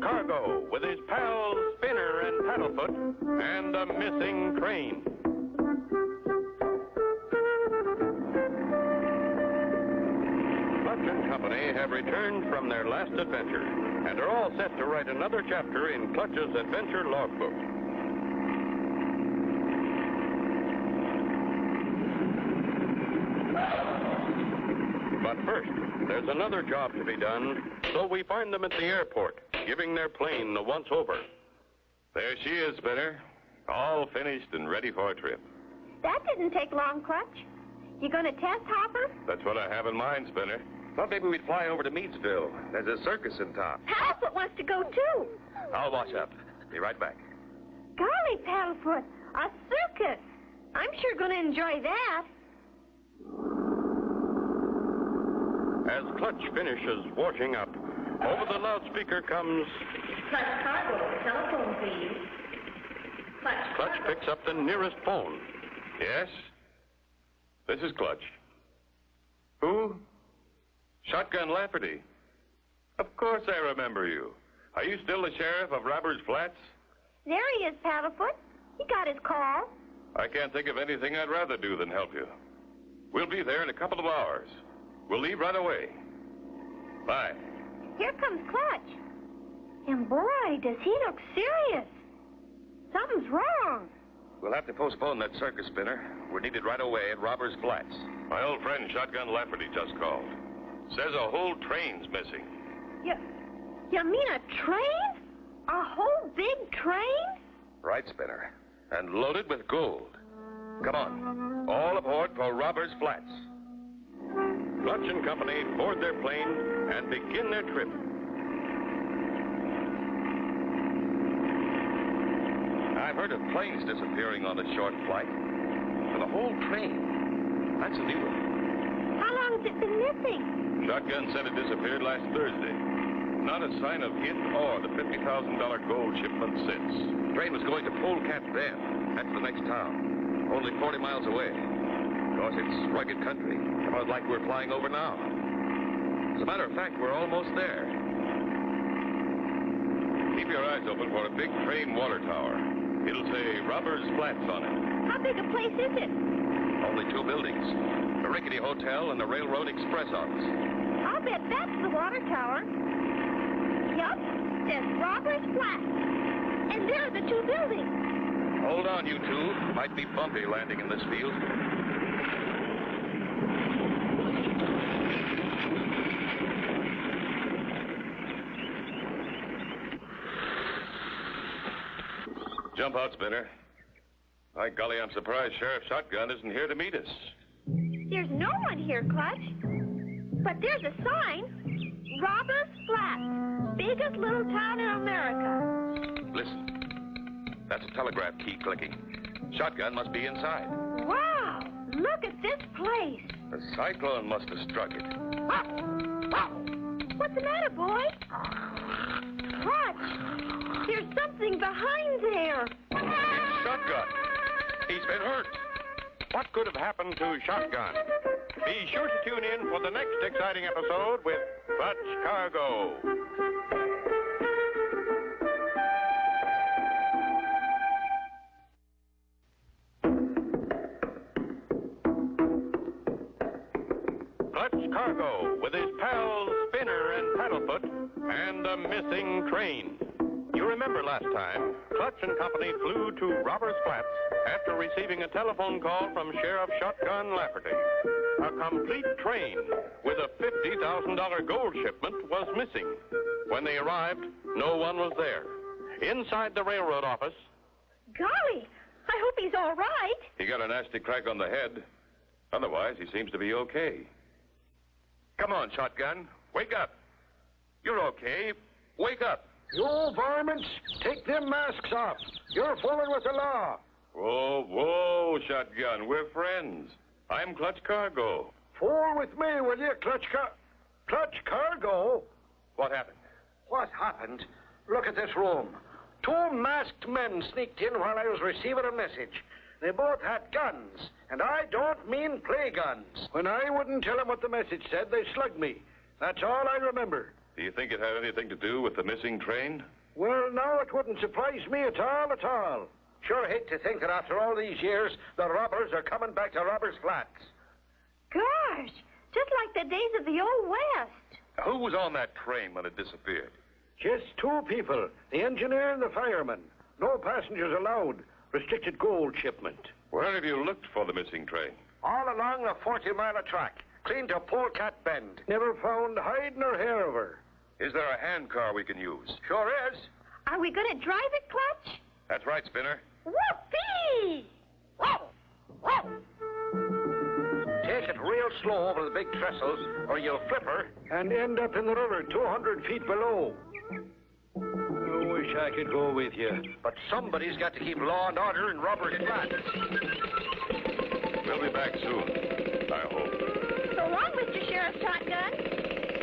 Cargo with his pals Spinner and Paddlefoot and a missing train. Clutch and Company have returned from their last adventure and are all set to write another chapter in Clutch's adventure logbook. But first, there's another job to be done, so we find them at the airport, giving their plane the once-over. There she is, Spinner. All finished and ready for a trip. That didn't take long, Clutch. You gonna test Hopper? That's what I have in mind, Spinner. Thought maybe we'd fly over to Meadsville. There's a circus in town. Paddlefoot wants to go, too. I'll wash up. Be right back. Golly, Paddlefoot, a circus. I'm sure gonna enjoy that. As Clutch finishes washing up, over the loudspeaker comes... Clutch Cargo, telephone, please. Clutch picks up the nearest phone. Yes? This is Clutch. Who? Shotgun Lafferty. Of course I remember you. Are you still the sheriff of Robbers Flats? There he is, Paddlefoot. He got his call. I can't think of anything I'd rather do than help you. We'll be there in a couple of hours. We'll leave right away. Bye. Here comes Clutch. And boy, does he look serious. Something's wrong. We'll have to postpone that circus, Spinner. We're needed right away at Robbers Flats. My old friend Shotgun Lafferty just called. Says a whole train's missing. You mean a train? A whole big train? Right, Spinner. And loaded with gold. Come on. All aboard for Robbers Flats. Clutch and Company board their plane and begin their trip. I've heard of planes disappearing on a short flight. But a whole train, that's a new one. How long has it been missing? Shotgun said it disappeared last Thursday. Not a sign of it or the $50,000 gold shipment since. The train was going to Polecat Bend. That's the next town. Only 40 miles away. Of course, it's rugged country. About like we're flying over now. As a matter of fact, we're almost there. Keep your eyes open for a big train water tower. It'll say Robbers Flats on it. How big a place is it? Only 2 buildings. A rickety hotel and a railroad express office. I'll bet that's the water tower. Yup, says Robbers Flats. And there are the 2 buildings. Hold on, you two. Might be bumpy landing in this field. Jump out, Spinner. By golly, I'm surprised Sheriff Shotgun isn't here to meet us. There's no one here, Clutch. But there's a sign. Robbers Flats, biggest little town in America. Listen. That's a telegraph key clicking. Shotgun must be inside. Wow, look at this place. A cyclone must have struck it. What's the matter, boy? Clutch, there's something behind there. It's Shotgun. He's been hurt. What could have happened to Shotgun? Be sure to tune in for the next exciting episode with Clutch Cargo. Clutch Cargo with his pals Spinner and Paddlefoot and a missing train. You remember last time, Clutch and Company flew to Robbers Flats after receiving a telephone call from Sheriff Shotgun Lafferty. A complete train with a $50,000 gold shipment was missing. When they arrived, no one was there. Inside the railroad office... Golly, I hope he's all right. He got a nasty crack on the head. Otherwise, he seems to be okay. Come on, Shotgun. Wake up. You're okay. Wake up. You varmints, take them masks off. You're fooling with the law. Whoa, whoa, Shotgun. We're friends. I'm Clutch Cargo. Fool with me, will you, Clutch Cargo? What happened? What happened? Look at this room. 2 masked men sneaked in while I was receiving a message. They both had guns, and I don't mean play guns. When I wouldn't tell them what the message said, they slugged me. That's all I remember. Do you think it had anything to do with the missing train? Well, no, it wouldn't surprise me at all, at all. Sure hate to think that after all these years, the robbers are coming back to Robbers Flats. Gosh, just like the days of the Old West. Who was on that train when it disappeared? Just two people, the engineer and the fireman. No passengers allowed. Restricted gold shipment. Where have you looked for the missing train? All along the 40-mile track, clean to Polecat Bend. Never found hide nor hair of her. Is there a handcar we can use? Sure is. Are we going to drive it, Clutch? That's right, Spinner. Whoopee! Whoa! Whoa! Take it real slow over the big trestles, or you'll flip her and end up in the river 200 feet below. I wish I could go with you. But somebody's got to keep law and order in Robbers Flats. We'll be back soon, I hope. So long, Mr. Sheriff Shotgun.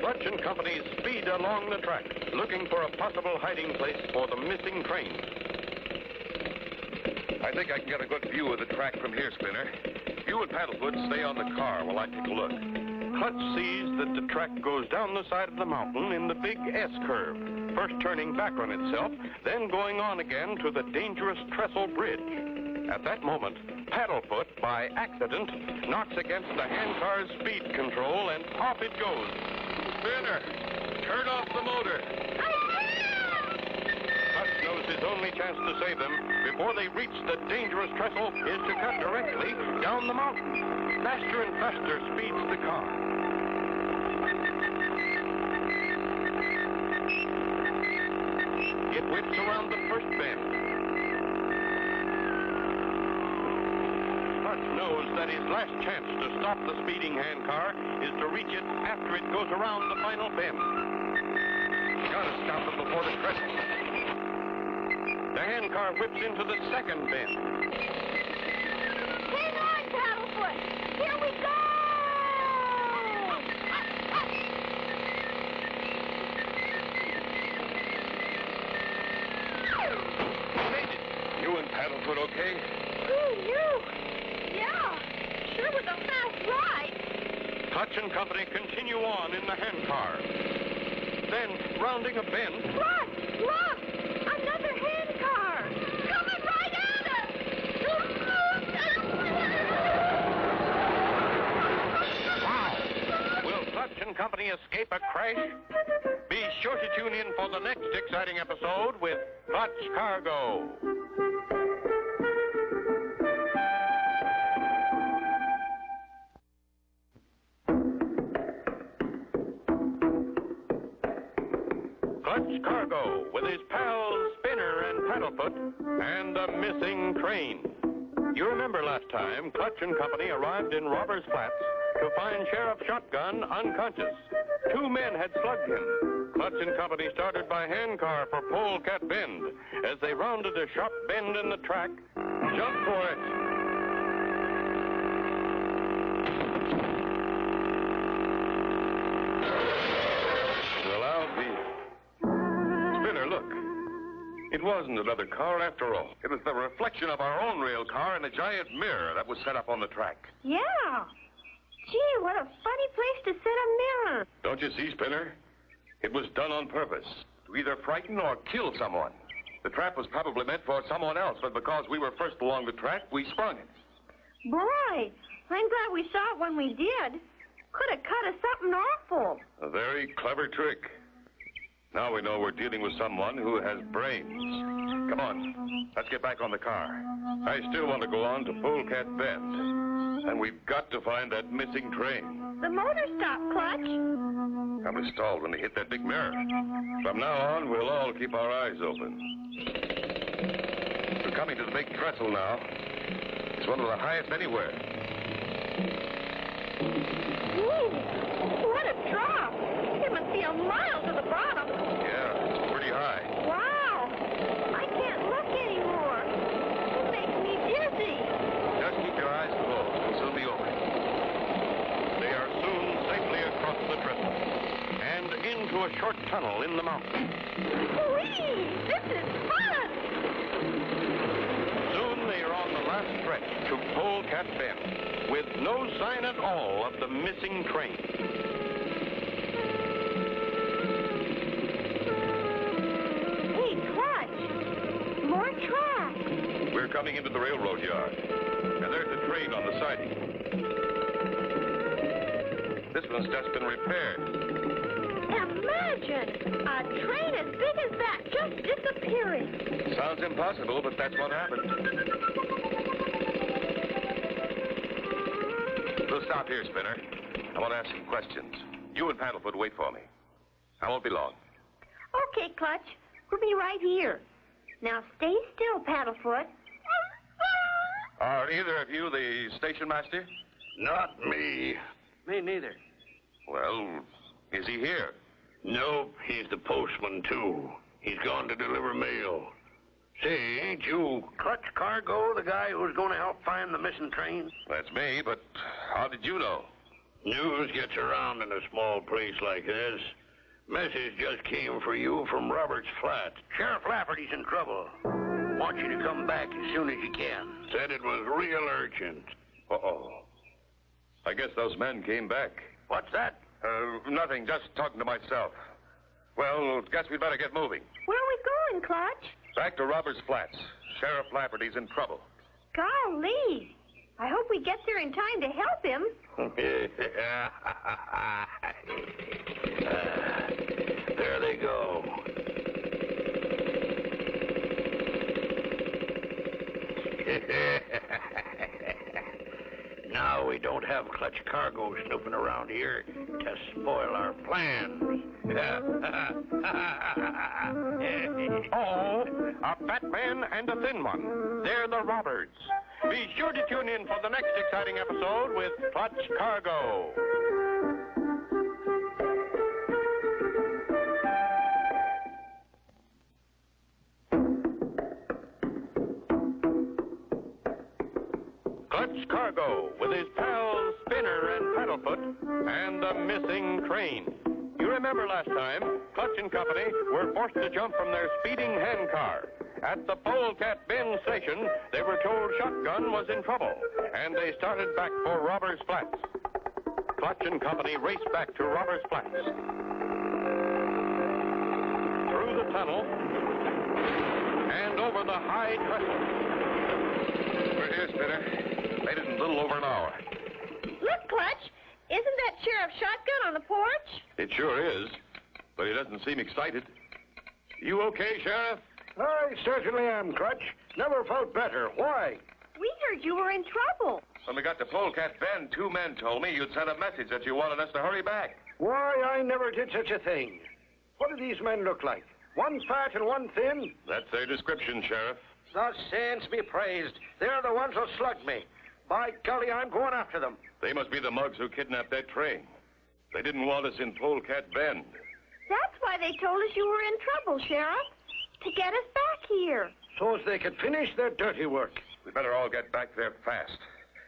Clutch and Company speed along the track, looking for a possible hiding place for the missing train. I think I can get a good view of the track from here, Spinner. You and Paddlefoot stay on the car while I take a look. Clutch sees that the track goes down the side of the mountain in the big S curve, first turning back on itself, then going on again to the dangerous trestle bridge. At that moment, Paddlefoot, by accident, knocks against the handcar's speed control, and off it goes. Spinner, turn off the motor. Clutch knows his only chance to save them before they reach the dangerous trestle is to cut directly down the mountain. Faster and faster speeds the car. It whips around the first bend. Clutch knows that his last chance to stop the speeding handcar is to reach it after it goes around the final bend. Gotta stop them before the trestle. The handcar whips into the second bend. Hang on, Paddlefoot. Here we go! Made it. You and Paddlefoot okay? Who knew? Yeah, sure was a fast ride. Clutch and Company continue on in the handcar. Then, rounding a bend, Look! Look! Another handcar! Coming right at us! wow! Will Clutch and Company escape a crash? Be sure to tune in for the next exciting episode with Clutch Cargo. Clutch Cargo with his pals Spinner and Paddlefoot and the missing train. You remember last time Clutch and Company arrived in Robbers Flats to find Sheriff Shotgun unconscious. Two men had slugged him. Clutch and Company started by handcar for Polecat Bend. As they rounded a sharp bend in the track, jump for it. Well, I'll be... Spinner, look. It wasn't another car after all. It was the reflection of our own rail car in a giant mirror that was set up on the track. Yeah. Gee, what a funny place to set a mirror. Don't you see, Spinner? It was done on purpose, to either frighten or kill someone. The trap was probably meant for someone else, but because we were first along the track, we sprung it. Boy, I'm glad we saw it when we did. Could have cut us something awful. A very clever trick. Now we know we're dealing with someone who has brains. Come on, let's get back on the car. I still want to go on to Polecat Bend. And we've got to find that missing train. The motor stopped, Clutch. Probably stalled when they hit that big mirror. From now on, we'll all keep our eyes open. We're coming to the big trestle now. It's one of the highest anywhere. Ooh, what a drop. It must be a mile to the bottom. Yeah, it's pretty high. Wow. I can't look anymore. It makes me dizzy. Just keep your eyes closed. We'll soon be over. They are soon safely across the trestle and into a short tunnel in the mountain. Whee! This is fun! Soon they are on the last stretch to Polecat Bend with no sign at all of the missing train. coming into the railroad yard. And there's a train on the siding. This one's just been repaired. Imagine a train as big as that just disappearing. Sounds impossible, but that's what happened. We'll stop here, Spinner. I want to ask some questions. You and Paddlefoot wait for me. I won't be long. Okay, Clutch. We'll be right here. Now stay still, Paddlefoot. Are either of you the station master? Not me. Me neither. Well, is he here? Nope, he's the postman, too. He's gone to deliver mail. Say, ain't you Clutch Cargo, the guy who's going to help find the missing train? That's me, but how did you know? News gets around in a small place like this. Message just came for you from Robert's Flat. Sheriff Lafferty's in trouble. Wants you to come back as soon as you can. Said it was real urgent. Uh-oh. I guess those men came back. What's that? Nothing, just talking to myself. Well, guess we'd better get moving. Where are we going, Clutch? Back to Robert's Flats. Sheriff Lafferty's in trouble. Golly. I hope we get there in time to help him. There they go. Now we don't have Clutch Cargo snooping around here to spoil our plans. Oh, a fat man and a thin one. They're the robbers. Be sure to tune in for the next exciting episode with Clutch Cargo. Clutch Cargo with his pals Spinner and Paddlefoot and the missing train. You remember last time, Clutch and Company were forced to jump from their speeding handcar. At the Polecat Bend station, they were told Shotgun was in trouble, and they started back for Robert's Flats. Clutch and Company raced back to Robert's Flats. Through the tunnel and over the high trestle. We're here, Spinner. Made it in a little over an hour. Look, Clutch. Isn't that Sheriff Shotgun on the porch? It sure is, but he doesn't seem excited. You okay, Sheriff? I certainly am, Clutch. Never felt better. Why? We heard you were in trouble. When we got to Polecat Bend, 2 men told me you'd sent a message that you wanted us to hurry back. Why, I never did such a thing. What do these men look like? One fat and one thin? That's their description, Sheriff. The saints be praised. They're the ones who slugged me. By golly, I'm going after them. They must be the mugs who kidnapped that train. They didn't want us in Polecat Bend. That's why they told us you were in trouble, Sheriff. To get us back here. So as they could finish their dirty work. We better all get back there fast.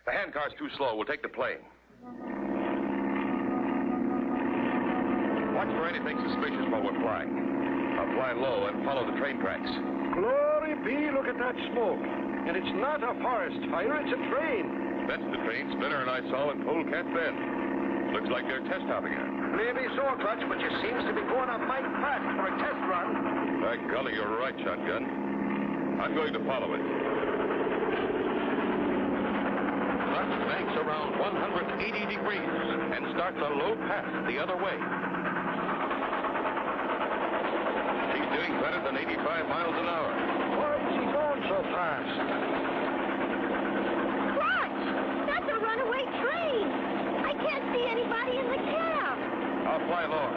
The handcar's too slow. We'll take the plane. Watch for anything suspicious while we're flying. I'll fly low and follow the train tracks. Glory be, look at that smoke. And it's not a forest fire, it's a train. That's the train Spinner and I saw in Polecat Bend. Looks like they're test hopping it. Maybe so, Clutch, but you seems to be going up mighty fast for a test run. By golly, you're right, Shotgun. I'm going to follow it. Clutch banks around 180 degrees and starts a low path the other way. He's doing better than 85 miles an hour. Why is he going so fast? Clutch! That's a runaway train. I can't see anybody in the cab. I'll fly lower.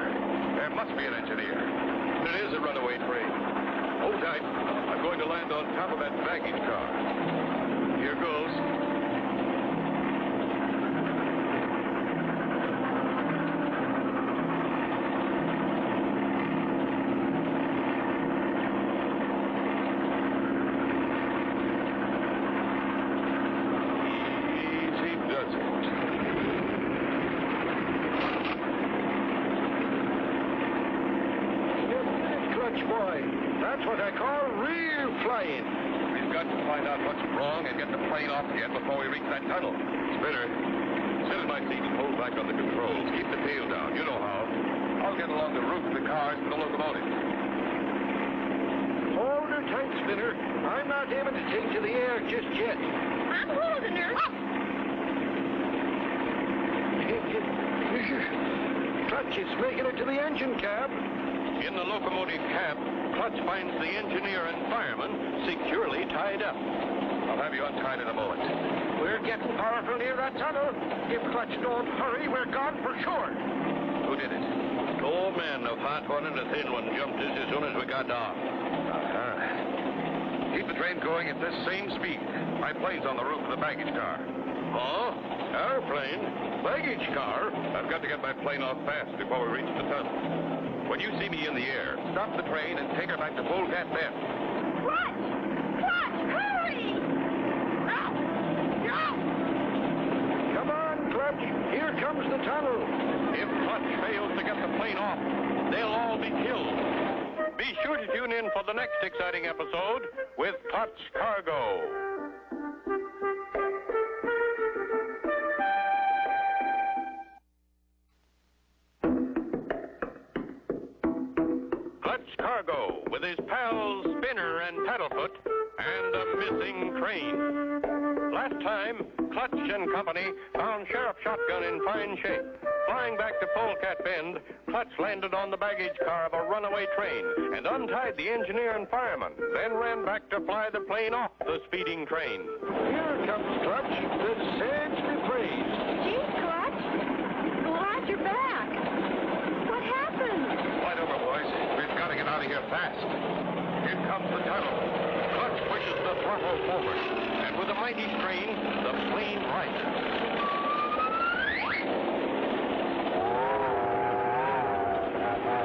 There must be an engineer. It is a runaway train. Hold tight. I'm going to land on top of that baggage car. Here goes. Easy does it. Clutch boy. That's what I call real flying. We've got to find out what's wrong and get the plane off again before we reach that tunnel. Spinner, sit in my seat and hold back on the controls. Keep the tail down. You know how. I'll get along the roof of the cars to the locomotive. Hold her tight, Spinner. I'm not able to take to the air just yet. I'm holding her. Clutch, it's making it to the engine cab. In the locomotive cab, Clutch finds the engineer and fireman securely tied up. I'll have you untied in a moment. We're getting powerful near that tunnel. If Clutch don't hurry, we're gone for sure. Who did it? Two men, a fat one and a thin one, jumped us as soon as we got down. Uh-huh. Keep the train going at this same speed. My plane's on the roof of the baggage car. Oh? Airplane? Baggage car? I've got to get my plane off fast before we reach the tunnel. When you see me in the air, stop the train and take her back to Polecat Bend. Clutch! Clutch, hurry! Out! Out! Come on, Clutch. Here comes the tunnel. If Clutch fails to get the plane off, they'll all be killed. Be sure to tune in for the next exciting episode with Clutch Cargo. Clutch Cargo with his pals Spinner and Paddlefoot and a missing train. Last time, Clutch and company found Sheriff Shotgun in fine shape. Flying back to Polecat Bend, Clutch landed on the baggage car of a runaway train and untied the engineer and fireman, then ran back to fly the plane off the speeding train. Here comes Clutch. The saints be praised. Gee, Clutch. Glad you're back. What happened? Slide over, boys. We've got to get out of here fast. Here comes the tunnel. Clutch pushes the throttle forward, and with a mighty strain, the plane rises.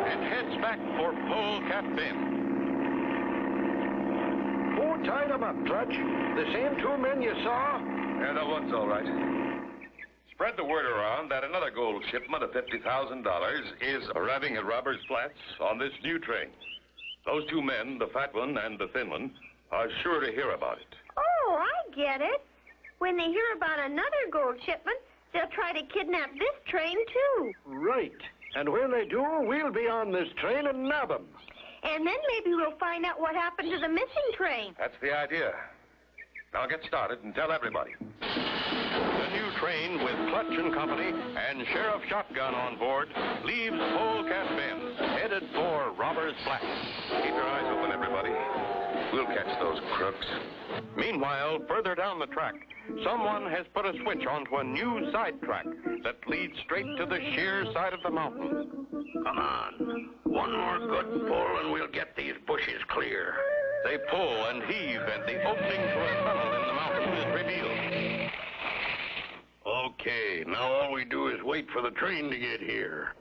And heads back for Polecat Bend. Who tied him up, Clutch? The same two men you saw? Yeah, that one's all right. Spread the word around that another gold shipment of $50,000 is arriving at Robbers Flats on this new train. Those two men, the fat one and the thin one, are sure to hear about it. Oh, I get it. When they hear about another gold shipment, they'll try to kidnap this train, too. Right. And when they do, we'll be on this train and nab them. And then maybe we'll find out what happened to the missing train. That's the idea. Now get started and tell everybody. The new train with Clutch and company and Sheriff Shotgun on board leaves Polecat Bend, headed for Robbers Flats. Keep your eyes open, everybody. We'll catch those crooks. Meanwhile, further down the track, someone has put a switch onto a new side track that leads straight to the sheer side of the mountain. Come on. One more good pull and we'll get these bushes clear. They pull and heave, and the opening to a tunnel in the mountain is revealed. Okay, now all we do is wait for the train to get here.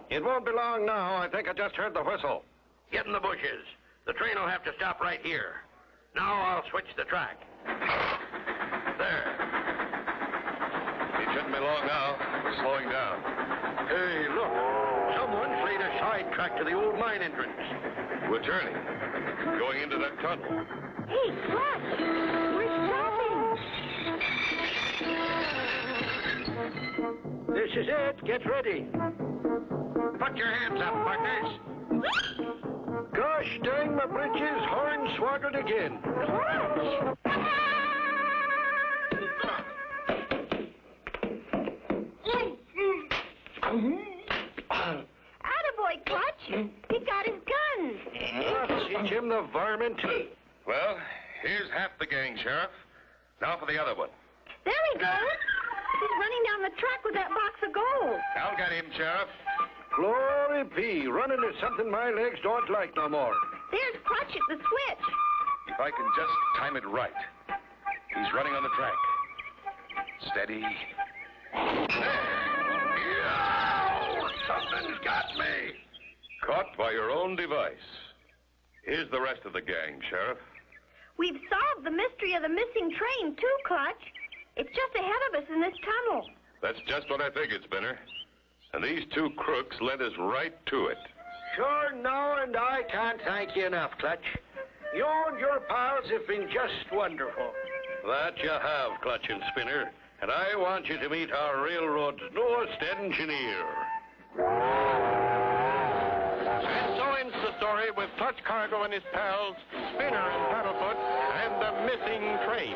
It won't be long now. I think I just heard the whistle. Get in the bushes. The train will have to stop right here. Now I'll switch the track. There. It shouldn't be long now. We're slowing down. Hey, look. Someone's laid a side track to the old mine entrance. We're turning. Going into that tunnel. Hey, Clutch! We're stopping! This is it. Get ready. Put your hands up, partners. Gosh dang my britches, hornswoggled again. Attaboy, Clutch! He got his gun! Teach him the varmint. Well, here's half the gang, Sheriff. Now for the other one. There he goes! He's running down the track with that box of gold. I'll get him, Sheriff. Glory be, running is something my legs don't like no more. There's Clutch at the switch. If I can just time it right. He's running on the track. Steady. There. Yow! Something's got me. Caught by your own device. Here's the rest of the gang, Sheriff. We've solved the mystery of the missing train, too, Clutch. It's just ahead of us in this tunnel. That's just what I figured, Spinner. And these two crooks led us right to it. Sure, no, and I can't thank you enough, Clutch. You and your pals have been just wonderful. That you have, Clutch and Spinner. And I want you to meet our railroad's newest engineer. started with Clutch Cargo and his pals, Spinner and Paddlefoot, and the missing train.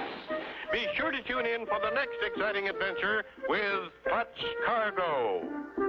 Be sure to tune in for the next exciting adventure with Clutch Cargo.